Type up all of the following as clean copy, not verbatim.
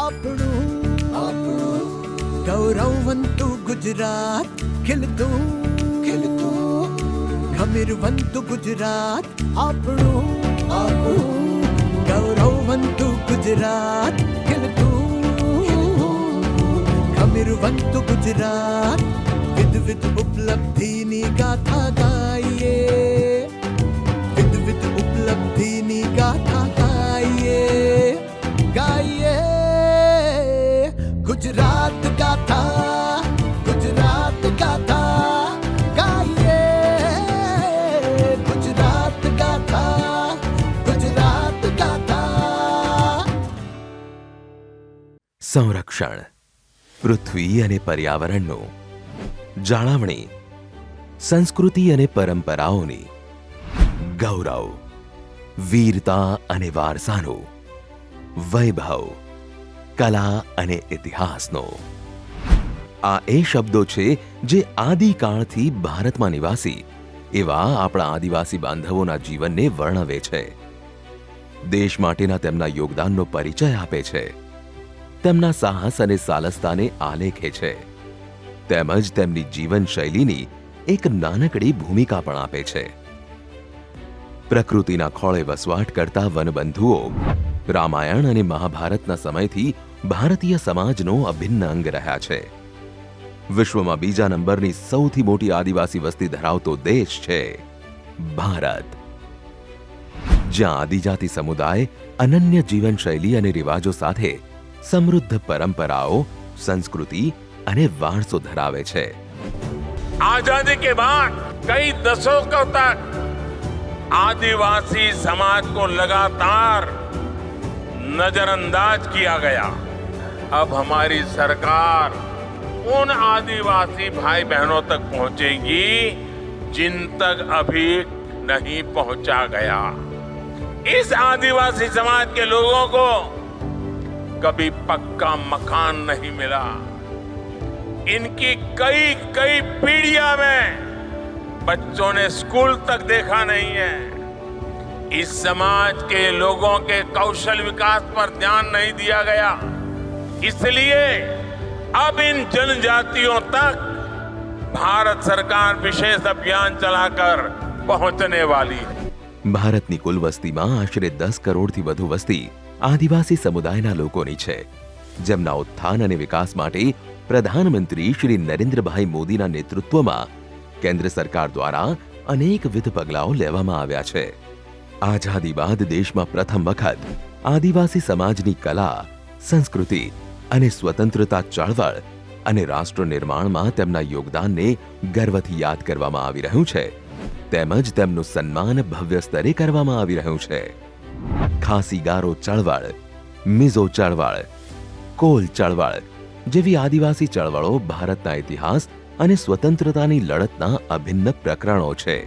આપણું ગૌરવવંતું ગુજરાત, ખીલતું ખીલતું ગમીરવંતું ગુજરાત, આપણું ગૌરવવંતું ગુજરાત, ખીલતું ગમીરવંતું ગુજરાત, વિવિધ ઉપલબ્ધિની ગાથા ગાઈએ, વિવિધ ઉપલબ્ધિની ગાથા ગાઈએ, ગાઈએ ગુજરાત ગાથા, ગુજરાત ગાથા ગાઈએ, ગુજરાત ગાથા, ગુજરાત ગાથા. સંરક્ષણ, પૃથ્વી અને પર્યાવરણનું, જાળવણી, સંસ્કૃતિ અને પરંપરાઓની, ગૌરવ, વીરતા અને વારસાનું, વૈભવ, કલા અને ઇતિહાસનો. આ એ શબ્દો છે જે આદિકાળથી ભારતમાં નિવાસી એવા આપણા આદિવાસી બાંધવોના જીવનને વર્ણવે છે. દેશ માટેના તેમના યોગદાનનો પરિચય આપે છે, તેમના સાહસ અને સાલસતાને આલેખે છે, તેમજ તેમની જીવનશૈલીની એક નાનકડી ભૂમિકા પણ આપે છે. પ્રકૃતિના ખોળે વસવાટ કરતા વનબંધુઓ રામાયણ અને મહાભારતના સમયથી ભારતીય સમાજનો અભિન્ન અંગ રહ્યા છે. વિશ્વમાં બીજા નંબરની સૌથી મોટી આદિવાસી વસ્તી ધરાવતો દેશ છે ભારત, જ્યાં આદિજાતિ સમુદાય અનન્ય જીવનશૈલી અને રિવાજો સાથે સમૃદ્ધ પરંપરાઓ, સંસ્કૃતિ અને વારસો ધરાવે છે. आजादी के बाद कई दशकों तक आदिवासी समाज को लगातार नजरअंदाज किया गया. अब हमारी सरकार उन आदिवासी भाई बहनों तक पहुंचेगी जिन तक अभी नहीं पहुंचा गया. इस आदिवासी समाज के लोगों को कभी पक्का मकान नहीं मिला. इनकी कई कई पीढ़ियां में बच्चों ने स्कूल तक देखा नहीं है. इस समाज के लोगों के कौशल विकास पर ध्यान नहीं दिया गया. इसलिए अब इन जनजातियों तक भारत सरकार विशेष अभियान चलाकर पहुंचने वाली है. ભારતની કુલ વસ્તીમાં આશરે 10 કરોડથી વધુ વસ્તી આદિવાસી સમુદાયના લોકોની છે, જેમના ઉત્થાન અને વિકાસ માટે પ્રધાનમંત્રી શ્રી નરેન્દ્રભાઈ મોદીના નેતૃત્વમાં કેન્દ્ર સરકાર દ્વારા અનેકવિધ પગલાઓ લેવામાં આવ્યા છે. આઝાદી બાદ દેશમાં પ્રથમ વખત આદિવાસી સમાજની કલા, સંસ્કૃતિ અને સ્વતંત્રતા ચળવળ અને રાષ્ટ્ર નિર્માણમાં તેમના યોગદાનને ગર્વથી યાદ કરવામાં આવી રહ્યું છે, તેમજ તેમનું સન્માન ભવ્ય સ્તરે કરવામાં આવી રહ્યું છે. ખાસી ગારો ચળવળ, મિઝો ચળવળ, કોલ ચળવળ જેવી આદિવાસી ચળવળો ભારતના ઇતિહાસ અને સ્વતંત્રતાની લડતના અભિન્ન પ્રકરણો છે.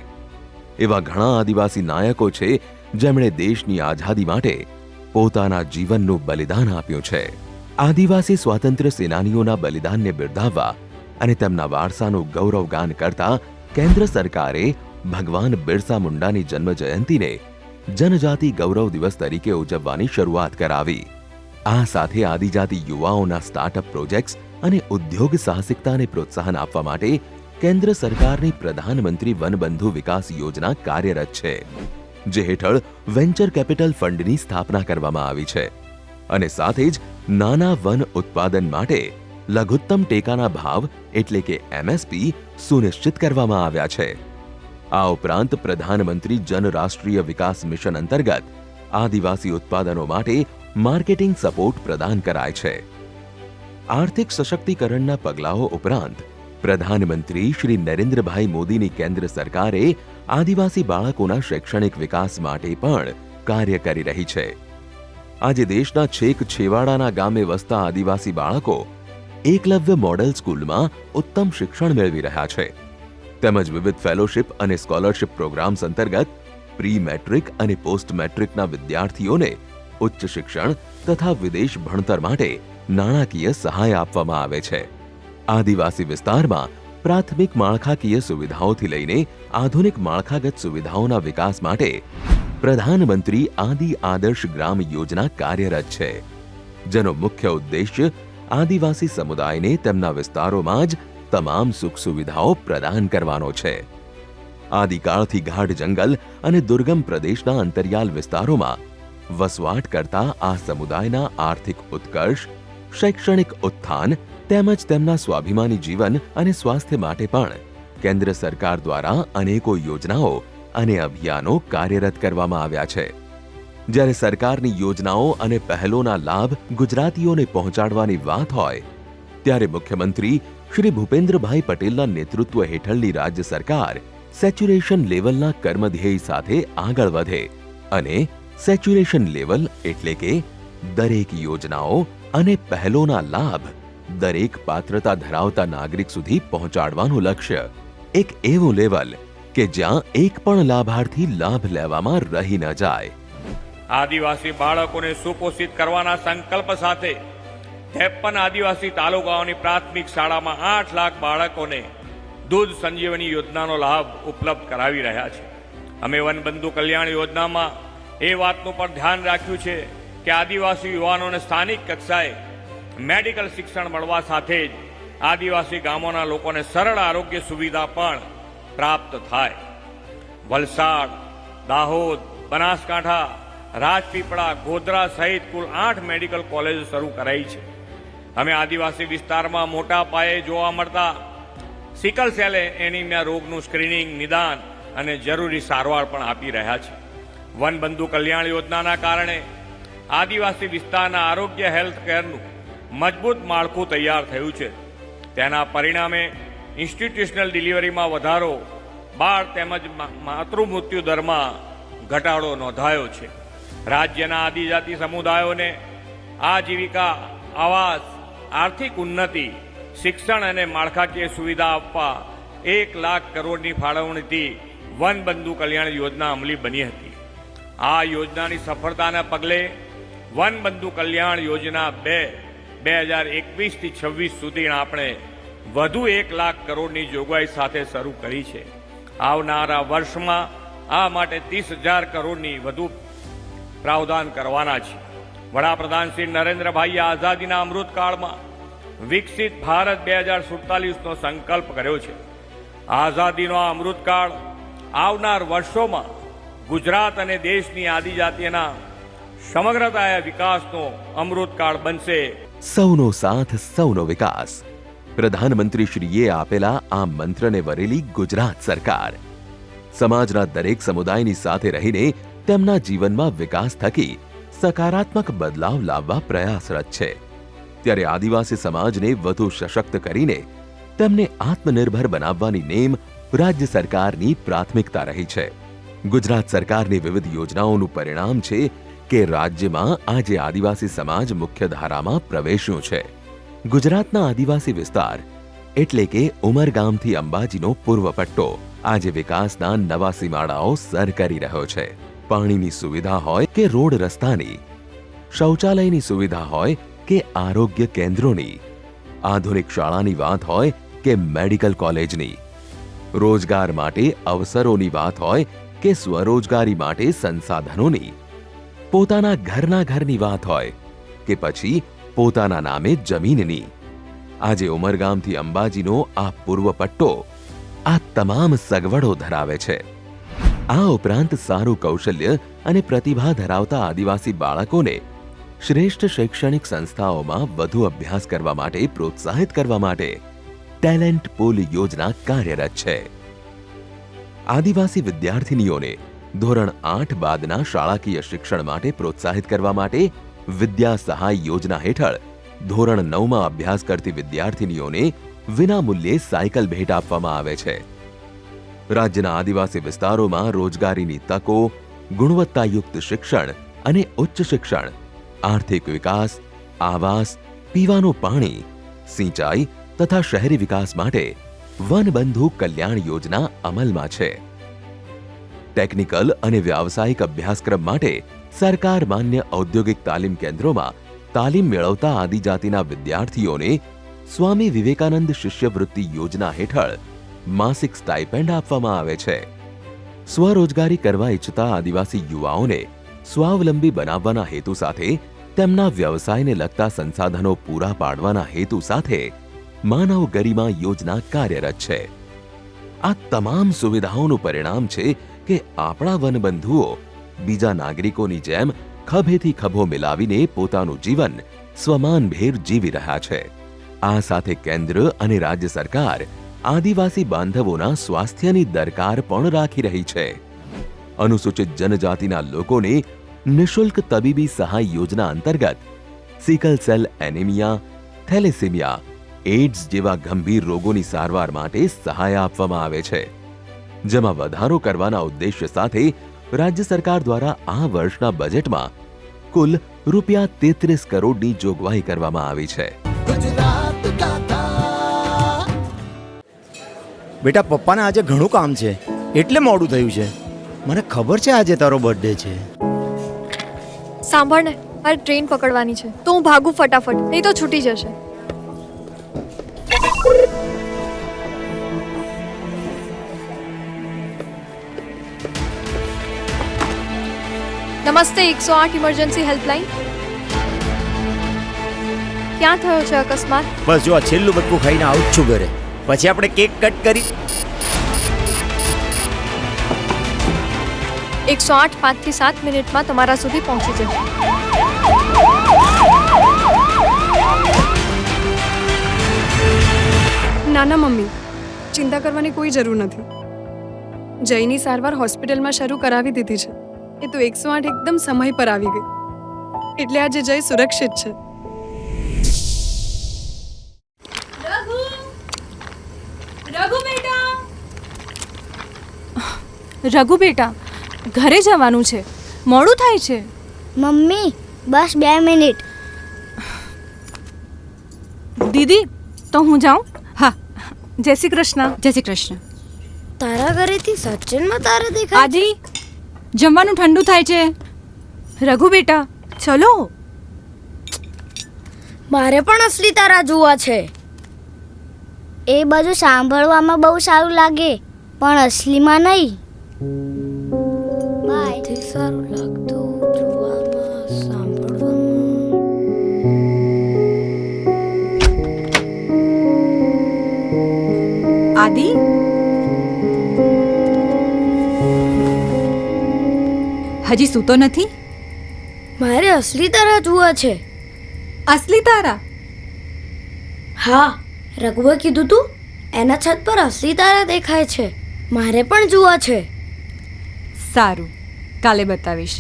એવા ઘણા આદિવાસી નાયકો છે જેમણે દેશની આઝાદી માટે પોતાના જીવનનું બલિદાન આપ્યું છે. આદિવાસી સ્વાતંત્ર્ય સેનાનીઓના બલિદાનને બિરદાવવા અને તેમના વારસાનું ગૌરવગાન કરતા કેન્દ્ર સરકારે ભગવાન બિરસા મુંડાની જન્મ જયંતિને જનજાતિ ગૌરવ દિવસ તરીકે ઉજવવાની શરૂઆત કરાવી. આ સાથે આદિજાતિ યુવાઓના સ્ટાર્ટઅપ પ્રોજેક્ટ્સ અને ઉદ્યોગ સાહસિકતાને પ્રોત્સાહન આપવા માટે કેન્દ્ર સરકારની પ્રધાનમંત્રી વનબંધુ વિકાસ યોજના કાર્યરત છે, જે હેઠળ વેન્ચર કેપિટલ ફંડની સ્થાપના કરવામાં આવી છે અને સાથે જ નાના વન ઉત્પાદન માટે લઘુત્તમ ટેકાના ભાવ એટલે કે MSP સુનિશ્ચિત કરવામાં આવ્યા છે. આ ઉપરાંત પ્રધાનમંત્રી જન રાષ્ટ્રીય વિકાસ મિશન અંતર્ગત આદિવાસી ઉત્પાદનો માટે માર્કેટિંગ સપોર્ટ પ્રદાન કરાય છે. આર્થિક સશક્તિકરણના પગલાઓ ઉપરાંત પ્રધાનમંત્રી શ્રી નરેન્દ્રભાઈ મોદીની કેન્દ્ર સરકારે આદિવાસી બાળકોના શૈક્ષણિક વિકાસ માટે પણ કાર્ય કરી રહી છે. આજે દેશના છેક છેવાડાના ગામે વસતા આદિવાસી બાળકો એકલવ્ય મોડેલ સ્કૂલમાં ઉત્તમ શિક્ષણ મેળવી રહ્યા છે, તેમજ વિવિધ ફેલોશિપ અને સ્કોલરશિપ પ્રોગ્રામ્સ અંતર્ગત પ્રી મેટ્રિક અને પોસ્ટ મેટ્રિકના વિદ્યાર્થીઓને ઉચ્ચ શિક્ષણ તથા વિદેશ ભણતર માટે નાણાકીય સહાય આપવામાં આવે છે. આદિવાસી વિસ્તારમાં પ્રાથમિક માળખાકીય સુવિધાઓથી લઈને આધુનિક માળખાગત સુવિધાઓના વિકાસ માટે પ્રધાનમંત્રી આદિ આદર્શ ગ્રામ યોજના કાર્યરત છે. જેનો મુખ્ય ઉદ્દેશ્ય આદિવાસી સમુદાયને તેમના વિસ્તારોમાં જ તમામ સુખ સુવિધાઓ પ્રદાન કરવાનો છે. આદિકાળથી ગાઢ જંગલ અને દુર્ગમ પ્રદેશના અંતરિયાળ વિસ્તારોમાં વસવાટ કરતા આ સમુદાયના આર્થિક ઉત્કર્ષ, શૈક્ષણિક ઉત્થાન તેમજ તેમના સ્વાભિમાની જીવન અને સ્વાસ્થ્ય માટે પણ કેન્દ્ર સરકાર દ્વારા અનેકો યોજનાઓ અને અભિયાનો કાર્યરત કરવામાં આવ્યા છે. જ્યારે સરકારની યોજનાઓ અને પહેલોના લાભ ગુજરાતીઓને પહોંચાડવાની વાત હોય, ત્યારે મુખ્યમંત્રી શ્રી ભૂપેન્દ્રભાઈ પટેલના નેતૃત્વ હેઠળની રાજ્ય સરકાર સેચ્યુરેશન લેવલના કર્મધ્યેય સાથે આગળ વધે અને સેચ્યુરેશન લેવલ એટલે કે દરેક યોજનાઓ અને પહેલોના લાભ દરેક પાત્રતા ધરાવતા નાગરિક સુધી પહોંચાડવાનું લક્ષ્ય. એક એવું લેવલ કે જ્યાં એક પણ લાભાર્થી લાભ લેવામાં રહી ન જાય. આદિવાસી બાળકોને સુપોષિત કરવાના સંકલ્પ સાથે 53 આદિવાસી તાલુકાઓની પ્રાથમિક શાળામાં 8 લાખ બાળકોને દૂધ સંજીવની યોજનાનો લાભ ઉપલબ્ધ કરાવી રહ્યા છે. અમે વનબંધુ કલ્યાણ યોજનામાં એ વાતનું પણ ધ્યાન રાખ્યું છે કે આદિવાસી યુવાનોને સ્થાનિક કક્ષાએ મેડિકલ શિક્ષણ મળવા સાથે જ આદિવાસી ગામોના લોકોને સરળ આરોગ્ય સુવિધા પણ પ્રાપ્ત થાય. વલસાડ, દાહોદ, બનાસકાંઠા, રાજપીપળા, ગોધરા સહિત કુલ 8 મેડિકલ કોલેજો શરૂ કરાઈ છે. અમે આદિવાસી વિસ્તારમાં મોટા પાયે જોવા મળતા સિકલ સેલ એનિમિયા રોગનું સ્ક્રીનિંગ, નિદાન અને જરૂરી સારવાર પણ આપી રહ્યા છે. વનબંધુ કલ્યાણ યોજનાના કારણે આદિવાસી વિસ્તારના આરોગ્ય હેલ્થ કેરનું મજબૂત માળખું તૈયાર થયું છે. તેના પરિણામે ઇન્સ્ટિટ્યુશનલ ડિલિવરીમાં વધારો, બાળ તેમજ માતૃમૃત્યુ દરમાં ઘટાડો નોંધાયો છે. રાજ્યના આદિજાતિ સમુદાયોને આજીવિકા, આવાસ, આર્થિક ઉન્નતિ, શિક્ષણ અને માળખાકીય સુવિધા આપવા 1 લાખ કરોડની ફાળવણીથી વનબંધુ કલ્યાણ યોજના અમલી બની હતી. આ યોજનાની સફળતાના પગલે વનબંધુ કલ્યાણ યોજના 2021થી 26 સુધી આપણે વધુ 1 લાખ કરોડની જોગવાઈ સાથે શરૂ કરી છે. આવનારા વર્ષમાં આ માટે 30,000 કરોડની વધુ પ્રાવધાન કરવાના છે. વડાપ્રધાન શ્રી નરેન્દ્રભાઈએ આઝાદીના અમૃતકાળમાં વિકસિત ભારત 2047નો સંકલ્પ કર્યો છે. આઝાદીનો આ અમૃતકાળ આવનાર વર્ષોમાં ગુજરાત અને દેશની આદિજાતિના સમગ્રતાએ વિકાસનો અમૃતકાળ બનશે. સૌનો સાથ, સૌનો વિકાસ. પ્રધાનમંત્રીશ્રીએ આપેલા આ મંત્રને વરેલી ગુજરાત સરકાર સમાજના દરેક સમુદાયની સાથે રહીને તેમના જીવનમાં વિકાસ થકી સકારાત્મક બદલાવ લાવવા પ્રયાસરત છે. ત્યારે આદિવાસી સમાજને વધુ સશક્ત કરીને તેમને આત્મનિર્ભર બનાવવાની નેમ રાજ્ય સરકારની પ્રાથમિકતા રહી છે. ગુજરાત સરકારની વિવિધ યોજનાઓનું પરિણામ છે કે રાજ્યમાં આજે આદિવાસી સમાજ મુખ્યધારામાં પ્રવેશ્યો છે. ગુજરાતના આદિવાસી વિસ્તાર એટલે કે ઉમરગામથી અંબાજીનો પૂર્વ પટ્ટો આજે વિકાસના નવા સીમાડાઓ સર કરી રહ્યો છે. પાણીની સુવિધા હોય કે રોડ રસ્તાની, શૌચાલયની સુવિધા હોય કે આરોગ્ય કેન્દ્રોની, આધુનિક શાળાની વાત હોય કે મેડિકલ કોલેજની, રોજગાર માટે અવસરોની વાત હોય કે સ્વરોજગારી માટે સંસાધનોની, પોતાના ઘરની વાત હોય કે પછી પોતાના નામે જમીનની, આજે ઉમરગામથી અંબાજીનો આ પૂર્વ પટ્ટો આ તમામ સગવડો ધરાવે છે. આ ઉપરાંત સારું કૌશલ્ય અને પ્રતિભા ધરાવતા આદિવાસી બાળકોને શ્રેષ્ઠ શૈક્ષણિક સંસ્થાઓમાં વધુ અભ્યાસ કરવા માટે પ્રોત્સાહિત કરવા માટે ટેલેન્ટ પૂલ યોજના કાર્યરત છે. આદિવાસી વિદ્યાર્થીનીઓને ધોરણ 8 બાદના શાળાકીય શિક્ષણ માટે પ્રોત્સાહિત કરવા માટે વિદ્યા સહાય યોજના હેઠળ ધોરણ 9માં અભ્યાસ કરતી વિદ્યાર્થીનીઓને વિનામૂલ્યે સાયકલ ભેટ આપવામાં આવે છે. રાજ્યના આદિવાસી વિસ્તારોમાં રોજગારીની તકો, ગુણવત્તાયુક્ત શિક્ષણ અને ઉચ્ચ શિક્ષણ, આર્થિક વિકાસ, આવાસ, પીવાનું પાણી, સિંચાઈ તથા શહેરી વિકાસ માટે વનબંધુ કલ્યાણ યોજના અમલમાં છે. ટેકનિકલ અને વ્યાવસાયિક અભ્યાસક્રમ માટે સરકાર માન્ય ઔદ્યોગિક તાલીમ કેન્દ્રોમાં તાલીમ મેળવતા આદિજાતિના વિદ્યાર્થીઓને સ્વામી વિવેકાનંદ શિષ્યવૃત્તિ યોજના હેઠળ માસિક સ્ટાઇપેન્ડ આપવામાં આવે છે. સ્વરોજગારી કરવા ઈચ્છતા આદિવાસી યુવાઓને સ્વાવલંબી બનાવવાના હેતુ સાથે તેમના વ્યવસાયને લગતા સંસાધનો પૂરા પાડવાના હેતુ સાથે માનવ ગરિમા યોજના કાર્યરત છે. આ તમામ સુવિધાઓનું પરિણામ છે કે આપણા વનબંધુઓ બીજા નાગરિકોની જેમ ખભેથી ખભો મિલાવીને પોતાનું જીવન સ્વમાનભેર જીવી રહ્યા છે. આ સાથે કેન્દ્ર અને રાજ્ય સરકાર આદિવાસી બાંધવોના સ્વાસ્થ્યની દરકાર પણ રાખી રહી છે. અનુસૂચિત જનજાતિના લોકોને નિઃશુલ્ક તબીબી સહાય યોજના અંતર્ગત sickle cell anaemia, thalassaemia, AIDS જેવા ગંભીર રોગોની સારવાર માટે સહાય આપવામાં આવે છે. જેમાં વધારો કરવાના ઉદ્દેશ્ય સાથે રાજ્ય સરકાર દ્વારા આ વર્ષના બજેટમાં કુલ ₹33 કરોડની જોગવાઈ કરવામાં આવી છે. गुजरात गाथा બેટા, પપ્પાને આજે ઘણું કામ છે એટલે મોડું થયું છે. મને ખબર છે આજે તારો બર્થડે છે. સાંભળ ને, મારે ટ્રેન પકડવાની છે તો હું ભાગું ફટાફટ, નહીં તો છૂટી જશે. નમસ્તે, 108 ઇમરજન્સી હેલ્પલાઇન. ક્યાં થયો છે અકસ્માત? બસ જો આ છેલ્લું બટકું ખાઈને આવું જ છું ઘરે. પછી આપણે કેક કટ કરી. 108 5 થી 7 મિનિટમાં તમારા સુધી પહોંચી જશે. નાના મમ્મી, ચિંતા કરવાની કોઈ જરૂર નથી. જયની સારવાર હોસ્પિટલમાં શરૂ કરાવી દીધી છે. એ તો 108 એકદમ સમય પર આવી ગઈ, એટલે આજે જય સુરક્ષિત છે. રઘુ બેટા, ઘરે જવાનું છે, મોડું થાય છે. મમ્મી બસ 2 મિનિટ. દીદી, તો હું જાઉં? હા, જય શ્રી કૃષ્ણ. જય શ્રી કૃષ્ણ. તારા ઘરેથી સચિનમાં તારા દેખાય. આજી, જમવાનું ઠંડુ થાય છે. રઘુ બેટા, ચલો. મારે પણ અસલી તારા જોવા છે. એ બધું સાંભળવામાં બહુ સારું લાગે, પણ અસલીમાં નહીં. બાય. સારું લાગતું જોવામાં, સાંભળવામાં. આદિ, હજી સૂતો નથી? મારે અસલી તારા જોવા છે. અસલી તારા? હા, રઘુએ કીધું તું એના છત પર અસલી તારા દેખાય છે. મારે પણ જોવા છે. સારું, કાલે બતાવીશ.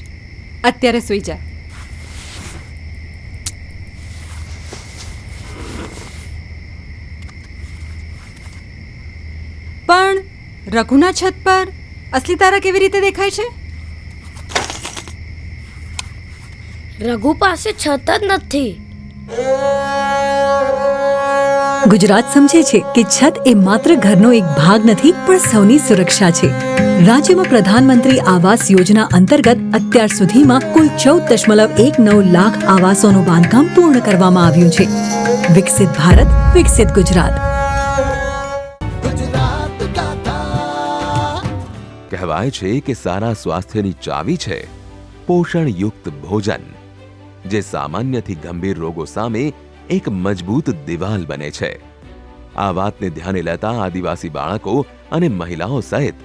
અત્યારે સૂઈ જા. પણ રઘુના છત પર અસલી તારા કેવી રીતે દેખાય છે? રઘુ પાસે છત જ નથી. ગુજરાત સમજે છે કે છત એ માત્ર ઘરનો એક ભાગ નથી, પણ સૌની સુરક્ષા છે. રાજ્યમાં પ્રધાનમંત્રી આવાસ યોજના અંતર્ગત અત્યાર સુધીમાં કુલ 14.19 લાખ આવાસોનું બાંધકામ પૂર્ણ કરવામાં આવ્યું છે. વિકસિત ભારત, વિકસિત ગુજરાત. गुजरात गाथा કહેવાય છે કે સારા સ્વાસ્થ્યની ચાવી છે પોષણયુક્ત ભોજન, જે સામાન્યથી ગંભીર રોગો સામે એક મજબૂત દિવાલ બને છે. આ વાતને ધ્યાને લેતા આદિવાસી બાળકો અને મહિલાઓ સહિત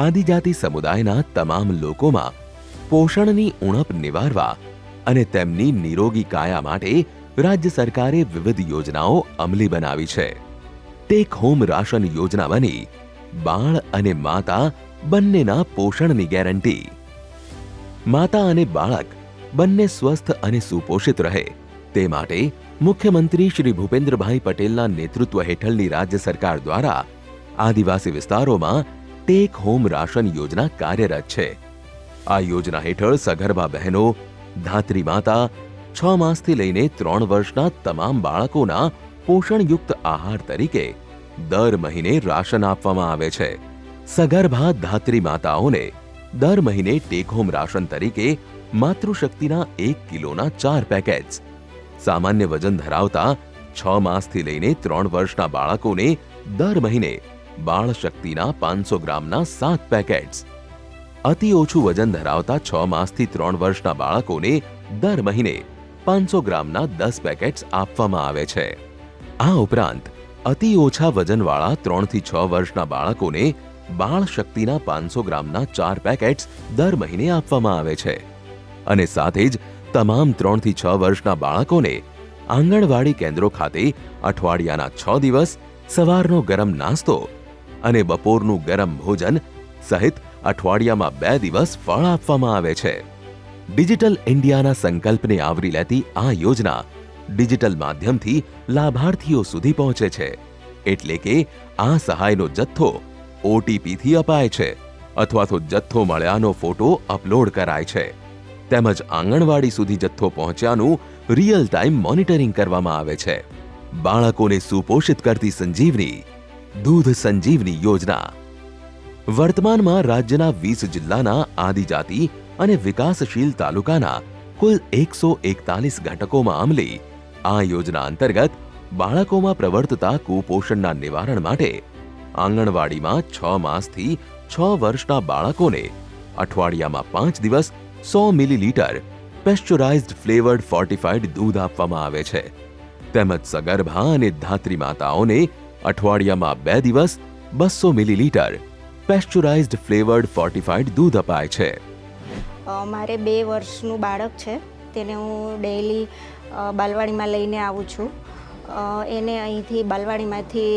આદિજાતિ સમુદાયના તમામ લોકોમાં પોષણની ઉણપ નિવારવા અને તેમની નિરોગી કાયા માટે રાજ્ય સરકારે વિવિધ યોજનાઓ અમલી બનાવી છે. ટેક હોમ રાશન યોજના બની બાળ અને માતા બંનેના પોષણની ગેરંટી. માતા અને બાળક બંને સ્વસ્થ અને સુપોષિત રહે તે માટે મુખ્યમંત્રી શ્રી ભૂપેન્દ્રભાઈ પટેલના નેતૃત્વ હેઠળની રાજ્ય સરકાર દ્વારા આદિવાસી વિસ્તારોમાં ટેક હોમ રાશન યોજના કાર્યરત છે. આ યોજના હેઠળ સગર્ભા બહેનો, ધાત્રી માતા, 6 માસથી લઈને 3 વર્ષના તમામ બાળકોના પોષણયુક્ત આહાર તરીકે દર મહિને રાશન આપવામાં આવે છે. સગર્ભા ધાત્રી માતાઓને દર મહિને ટેક હોમ રાશન તરીકે માતૃશક્તિના 1 કિલોના 4 પેકેટ્સ, સામાન્ય વજન ધરાવતા 6 માસથી લઈને 3 વર્ષના બાળકોને દર મહિને બાળ શક્તિના 500 ગ્રામના 7 પેકેટ્સ, અતિ ઓછું વજન ધરાવતા 6 માસથી 3 વર્ષના બાળકોને દર મહિને 500 ગ્રામના 10 પેકેટ્સ આપવામાં આવે છે. આ ઉપરાંત અતિ ઓછા વજનવાળા 3 થી 6 વર્ષના બાળકોને બાળ શક્તિના 500 ગ્રામના 4 પેકેટ્સ દર મહિને આપવામાં આવે છે. અને સાથે જ તમામ 3 થી 6 વર્ષના બાળકોને આંગણવાડી કેન્દ્રો ખાતે અઠવાડિયાના 6 દિવસ સવારનો ગરમ નાસ્તો અને બપોરનું ગરમ ભોજન સહિત અઠવાડિયામાં 2 દિવસ ફળ આપવામાં આવે છે. ડિજિટલ ઇન્ડિયાના સંકલ્પને આવરી લેતી આ યોજના ડિજિટલ માધ્યમથી લાભાર્થીઓ સુધી પહોંચે છે. એટલે કે આ સહાયનો જથ્થો ઓટીપીથી અપાય છે અથવા તો જથ્થો મળ્યાનો ફોટો અપલોડ કરાય છે. તેમજ આંગણવાડી સુધી જથ્થો પહોંચ્યાનું રિયલ ટાઈમ મોનિટરિંગ કરવામાં આવે છે. બાળકોને સુપોષિત કરતી સંજીવની દૂધ સંજીવની યોજના વર્તમાનમાં રાજ્યના 20 જિલ્લાના આદિજાતિ અને વિકાસશીલ તાલુકાના કુલ 141 ઘટકોમાં અમલી આ યોજના અંતર્ગત બાળકોમાં પ્રવર્તતા કુપોષણના નિવારણ માટે આંગણવાડીમાં 6 માસથી 6 વર્ષના બાળકોને અઠવાડિયામાં 5 દિવસ 100 મિલીલીટર પેસ્ચ્યુરાઇઝ્ડ ફ્લેવર્ડ ફોર્ટિફાઈડ દૂધ આપવામાં આવે છે. તેમજ સગર્ભા અને ધાત્રી માતાઓને અઠવાડિયામાં 2 દિવસ 200 મિલીલીટર પેસ્ચ્યુરાઇઝ્ડ ફ્લેવર્ડ ફોર્ટિફાઈડ દૂધ અપાય છે. મારે 2 વર્ષનું બાળક છે, તેને હું ડેઈલી બાલવાડીમાં લઈને આવું છું. એને અહીંથી બાલવાડીમાંથી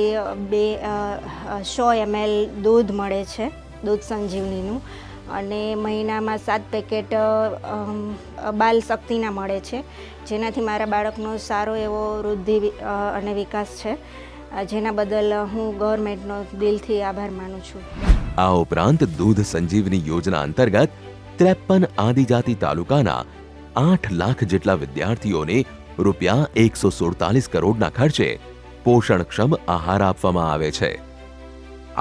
100 ml દૂધ મળે છે, દૂધ સંજીવનીનું, અને મહિનામાં 7 પેકેટ બાલ શક્તિના મળે છે, જેનાથી મારા બાળકનો સારો એવો વૃદ્ધિ અને વિકાસ છે, જેના બદલ હું ગવર્મેન્ટનો દિલથી આભાર માનું છું. આ ઉપરાંત દૂધ સંજીવની યોજના અંતર્ગત 53 આદિજાતિ તાલુકાના 8 લાખ જેટલા વિદ્યાર્થીઓને રૂપિયા 147 કરોડના ખર્ચે પોષણક્ષમ આહાર આપવામાં આવે છે.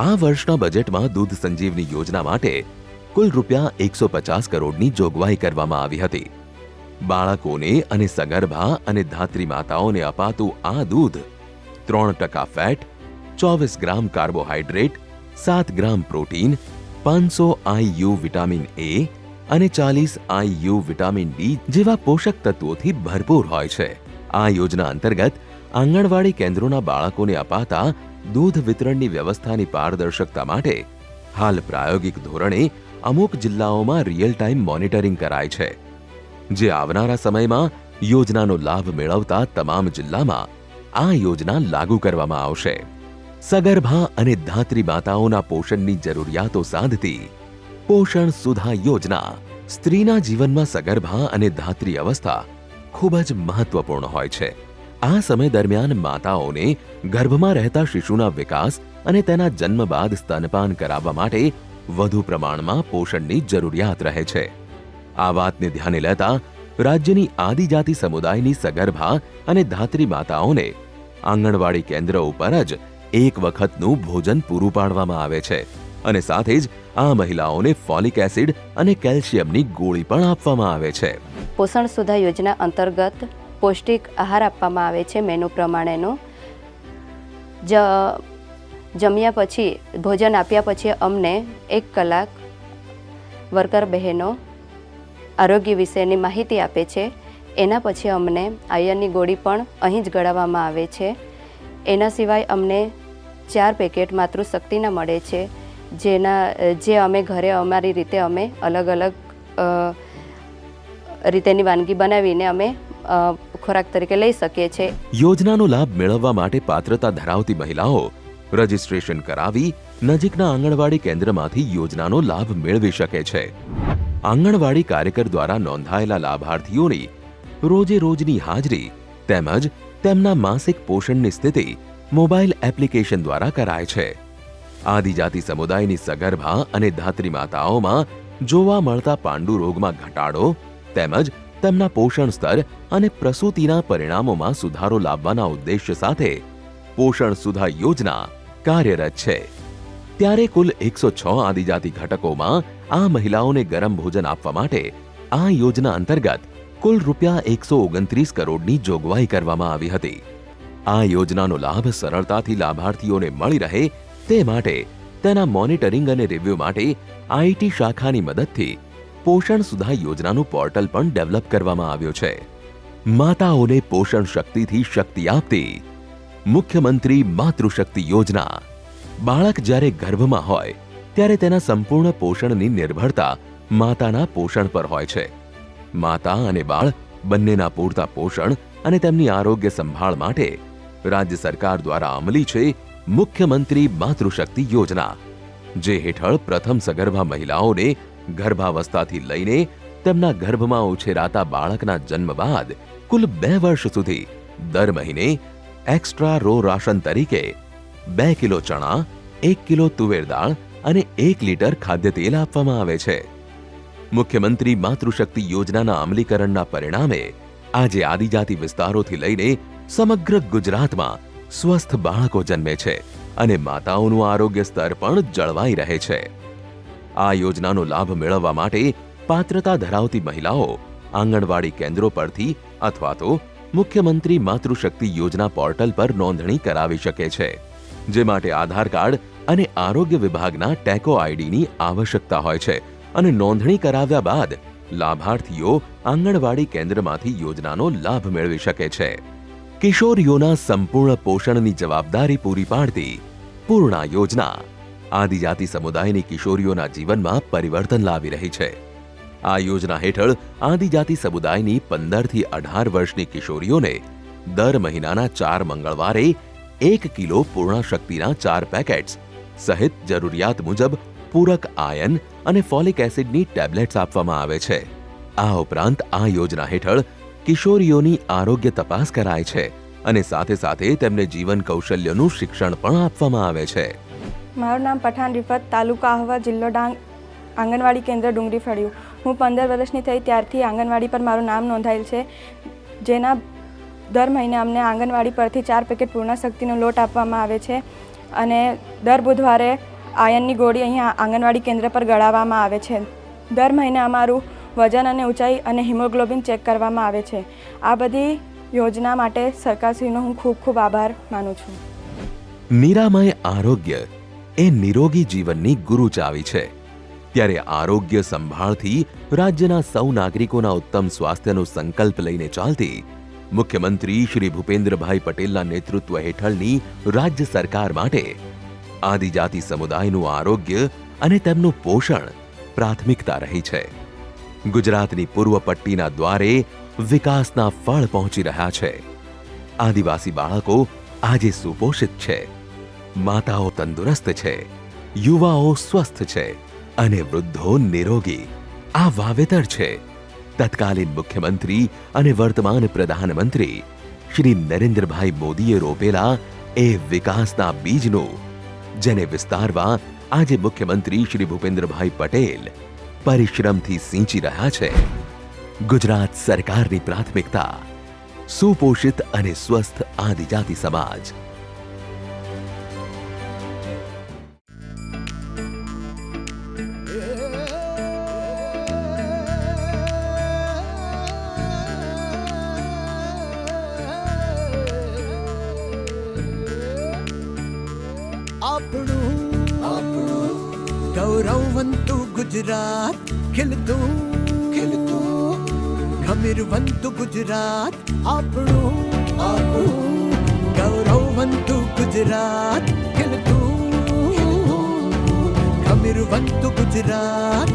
આ વર્ષના બજેટમાં દૂધ સંજીવની યોજના માટે કુલ રૂપિયા 150 કરોડની જોગવાઈ કરવામાં આવી હતી. બાળકોને અને સગર્ભા અને ધાત્રી માતાઓને અપાતું આ દૂધ 3% fat, 24 gram carbohydrate, 7 gram protein, 500 IU vitamin A અને 40 IU વિટામિન D જેવા પોષક તત્વોથી ભરપૂર હોય છે. આ યોજના અંતર્ગત આંગણવાડી કેન્દ્રોના બાળકોને અપાતા દૂધ વિતરણની વ્યવસ્થાની પારદર્શકતા માટે હાલ પ્રાયોગિક ધોરણે અમુક જિલ્લાઓમાં રિયલ ટાઈમ મોનિટરિંગ કરાય છે, જે આવનારા સમયમાં યોજનાનો લાભ મેળવતા તમામ જિલ્લામાં આ યોજના લાગુ કરવામાં આવશે. સગર્ભા અને ધાત્રી માતાઓના પોષણની જરૂરિયાતો સાધતી પોષણ સુધા યોજના. સ્ત્રીના જીવનમાં સગર્ભા અને ધાત્રી અવસ્થા ખૂબ જ મહત્વપૂર્ણ હોય છે. આ સમય દરમિયાન માતાઓને ગર્ભમાં રહેતા શિશુના વિકાસ અને તેના જન્મ બાદ સ્તનપાન કરાવવા માટે વધુ પ્રમાણમાં પોષણની જરૂરિયાત રહે છે. આ વાતને ધ્યાને લેતા રાજ્યની આદિજાતિ સમુદાયની સગર્ભા અને ધાત્રી માતાઓને આંગણવાડી કેન્દ્ર ઉપર જ એક વખતનું ભોજન પૂરું પાડવામાં આવે છે અને સાથે જ આ મહિલાઓને ફોલિક એસિડ અને કેલ્શિયમની ગોળી પણ આપવામાં આવે છે. પોષણ સુધા યોજના અંતર્ગત પૌષ્ટિક આહાર આપવામાં આવે છે મેનુ પ્રમાણેનો. જમ્યા પછી ભોજન આપ્યા પછી અમને 1 કલાક વર્કર બહેનો આરોગ્ય વિશેની માહિતી આપે છે. એના પછી અમને આયર્નની ગોળી પણ અહીં જ ગળાવવામાં આવે છે. એના સિવાય અમને 4 પેકેટ માતૃશક્તિના મળે છે, જે અમે ઘરે અમારી રીતે અમે અલગ અલગ રીતેની વાનગી બનાવીને અમે ખોરાક તરીકે લઈ શકીએ છીએ. યોજનાનો લાભ મેળવવા માટે પાત્રતા ધરાવતી મહિલાઓ રજીસ્ટ્રેશન કરાવી નજીકના આંગણવાડી કેન્દ્રમાંથી યોજનાનો લાભ મેળવી શકે છે. આંગણવાડી કાર્યકર દ્વારા નોંધાયેલા લાભાર્થીઓની રોજે રોજની હાજરી તેમજ તેમના માસિક પોષણની સ્થિતિ મોબાઈલ એપ્લિકેશન દ્વારા કરાય છે. આદિજાતિ સમુદાયની સગર્ભા અને ધાત્રી માતાઓમાં જોવા મળતા પાંડુ રોગમાં ઘટાડો તેમજ તેમના પોષણ સ્તર અને પ્રસૂતિના પરિણામોમાં સુધારો લાવવાના ઉદ્દેશ્ય સાથે પોષણ સુધા યોજના કાર્યરત છે. ત્યારે કુલ 106 આદિજાતિ ઘટકોમાં આ મહિલાઓને ગરમ ભોજન આપવા માટે આ યોજના અંતર્ગત કુલ રૂપિયા 129 કરોડની જોગવાઈ કરવામાં આવી હતી. આ યોજનાનો લાભ સરળતાથી લાભાર્થીઓને મળી રહે તે માટે તેના મોનિટરિંગ અને રિવ્યુ માટે આઈટી શાખાની મદદથી પોષણ સુધા યોજનાનું પોર્ટલ પણ ડેવલપ કરવામાં આવ્યું છે. માતાઓને પોષણ શક્તિથી શક્તિ આપતી મુખ્યમંત્રી માતૃશક્તિ યોજના. બાળક જ્યારે ગર્ભમાં હોય ત્યારે તેના સંપૂર્ણ પોષણની નિર્ભરતા માતાના પોષણ પર હોય છે. માતા અને બાળ બંનેના પૂરતા પોષણ અને તેમની આરોગ્ય સંભાળ માટે રાજ્ય સરકાર દ્વારા અમલી છે મુખ્યમંત્રી માતૃશક્તિ યોજના, જે હેઠળ પ્રથમ સગર્ભા મહિલાઓને ગર્ભાવસ્થાથી લઈને તેમના ગર્ભમાં ઉછેરાતા બાળકના જન્મ બાદ કુલ 2 વર્ષ સુધી દર મહિને એક્સ્ટ્રા રો રાશન તરીકે 2 કિલો ચણા, 1 કિલો તુવેર દાળ અને 1 લીટર ખાદ્ય તેલ આપવામાં આવે છે. મુખ્યમંત્રી માતૃશક્તિ યોજનાના અમલીકરણના પરિણામે આજે આદિજાતિ વિસ્તારોથી લઈને સમગ્ર ગુજરાતમાં સ્વસ્થ બાળકો જન્મે છે અને માતાઓનું આરોગ્ય સ્તર પણ જળવાઈ રહે છે. આ યોજનાનો લાભ મેળવવા માટે પાત્રતા ધરાવતી મહિલાઓ આંગણવાડી કેન્દ્રો પરથી અથવા તો મુખ્યમંત્રી માતૃશક્તિ યોજના પોર્ટલ પર નોંધણી કરાવી શકે છે, જે માટે આધાર કાર્ડ અને આરોગ્ય વિભાગના ટેકો આઈડીની આવશ્યકતા હોય છે અને નોંધણી કરાવ્યા બાદ લાભાર્થીઓ આંગણવાડી કેન્દ્રમાંથી યોજનાનો લાભ મેળવી શકે છે. કિશોરીઓના સંપૂર્ણ પોષણની જવાબદારી પૂરી પાડતી પૂર્ણા યોજના આદિજાતિ સમુદાયની કિશોરીઓના જીવનમાં પરિવર્તન લાવી રહી છે. આ યોજના હેઠળ આદિજાતિ સમુદાયની 15 થી 18 વર્ષની કિશોરીઓને દર મહિનાના 4 મંગળવારે 1 કિલો પૂર્ણા શક્તિના 4 પેકેટ્સ સહિત જરૂરિયાત મુજબ પૂરક આયન અને ફોલિક એસિડની ટેબ્લેટ્સ આપવામાં આવે છે. આ ઉપરાંત આ યોજના હેઠળ કિશોરીઓની આરોગ્ય તપાસ કરાય છે અને સાથે સાથે તેમને જીવન કૌશલ્યનું શિક્ષણ પણ આપવામાં આવે છે. મારું નામ પઠાણ રિફત, તાલુકા આહવા, જિલ્લો ડાંગ, આંગણવાડી કેન્દ્ર ડુંગરી ફળિયું. હું 15 વર્ષની થઈ ત્યારથી આંગણવાડી પર મારું નામ નોંધાયેલ છે, જેના દર મહિને અમને આંગણવાડી પરથી 4 પેકેટ પૂર્ણા શક્તિનો લોટ આપવામાં આવે છે અને દર બુધવારે આયનની ગોળી અહીંયા આંગણવાડી કેન્દ્ર પર ગળાવવામાં આવે છે. દર મહિને અમારું વજન અને ઊંચાઈ અને હિમોગ્લોબિન ચેક કરવામાં આવે છે. આ બધી યોજના માટે સરકારશ્રીનો હું ખૂબ ખૂબ આભાર માનું છું. નિરામય આરોગ્ય એ નિરોગી જીવનની ગુરુ ચાવી છે. ત્યારે આરોગ્ય સંભાળથી રાજ્યના સૌ નાગરિકોના ઉત્તમ સ્વાસ્થ્યનો સંકલ્પ લઈને ચાલતી મુખ્યમંત્રી શ્રી ભૂપેન્દ્રભાઈ પટેલના નેતૃત્વ હેઠળની રાજ્ય સરકાર માટે આદિજાતિ સમુદાયનું આરોગ્ય અને તેમનું પોષણ પ્રાથમિકતા રહી છે. ગુજરાતની પૂર્વ પટ્ટીના દ્વારે વિકાસના ફળ પહોંચી રહ્યા છે. આદિવાસી બાળકો આજે સુપોષિત છે, માતાઓ તંદુરસ્ત છે, યુવાઓ સ્વસ્થ છે અને વૃદ્ધો નિરોગી. આ વાવેતર છે તત્કાલીન મુખ્યમંત્રી અને વર્તમાન પ્રધાનમંત્રી શ્રી નરેન્દ્રભાઈ મોદીએ રોપેલા એ વિકાસના બીજનું, જેને વિસ્તારવા આજે મુખ્યમંત્રી શ્રી ભૂપેન્દ્રભાઈ પટેલ પરિશ્રમથી સિંચી રહ્યા છે. ગુજરાત સરકારની પ્રાથમિકતા સુપોષિત અને સ્વસ્થ આદિજાતિ સમાજ. ગૌરવવંતુ ગુજરાત, ખીલતું ખીલતું ગમીરવંતુ ગુજરાત, આપણું આપણું ગૌરવવંતુ ગુજરાત, ખીલતું ગમીરવંતુ ગુજરાત.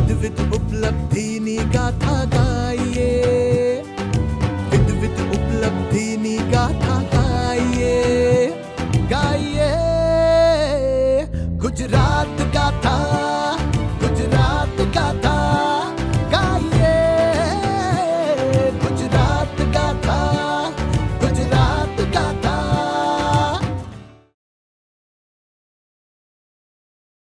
વિવિધ ઉપલબ્ધિની ગાથા ગાઈએ, વિવિધ ઉપલબ્ધિની ગાથા